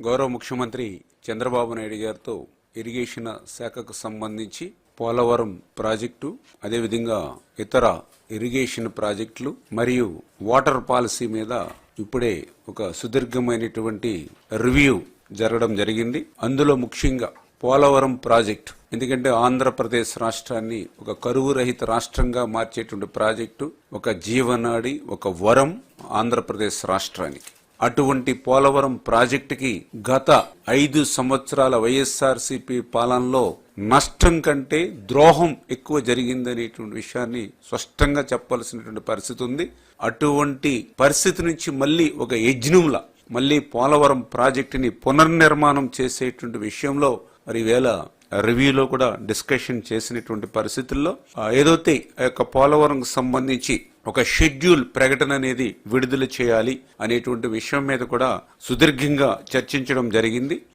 గౌరవ ముఖ్యమంత్రి చంద్రబాబు నాయుడు గారితో ఇరిగేషన్ శాఖకు సంబంధించి పోలవరం ప్రాజెక్టు, అదేవిధంగా ఇతర ఇరిగేషన్ ప్రాజెక్టులు మరియు వాటర్ పాలసీ మీద ఇప్పుడే ఒక సుదీర్ఘమైనటువంటి రివ్యూ జరగడం జరిగింది. అందులో ముఖ్యంగా పోలవరం ప్రాజెక్టు, ఎందుకంటే ఆంధ్రప్రదేశ్ రాష్ట్రాన్ని ఒక కరువు రహిత రాష్ట్రంగా మార్చేటువంటి ప్రాజెక్టు, ఒక జీవనాడి, ఒక వరం ఆంధ్రప్రదేశ్ రాష్ట్రానికి. అటువంటి పోలవరం ప్రాజెక్టుకి గత 5 సంవత్సరాల వైఎస్ఆర్సీపీ పాలనలో నష్టం కంటే ద్రోహం ఎక్కువ జరిగిందనేటువంటి విషయాన్ని స్పష్టంగా చెప్పాల్సినటువంటి పరిస్థితి ఉంది. అటువంటి పరిస్థితి నుంచి మళ్ళీ ఒక యజ్ఞంలా మళ్ళీ పోలవరం ప్రాజెక్టుని పునర్నిర్మాణం చేసేటువంటి విషయంలో మరి వేళ రివ్యూలో కూడా డిస్కషన్ చేసినటువంటి పరిస్థితుల్లో ఏదైతే ఆ యొక్క పోలవరం సంబంధించి ఒక షెడ్యూల్ ప్రకటన అనేది విడుదల చేయాలి అనేటువంటి విషయం మీద కూడా సుదీర్ఘంగా చర్చించడం జరిగింది.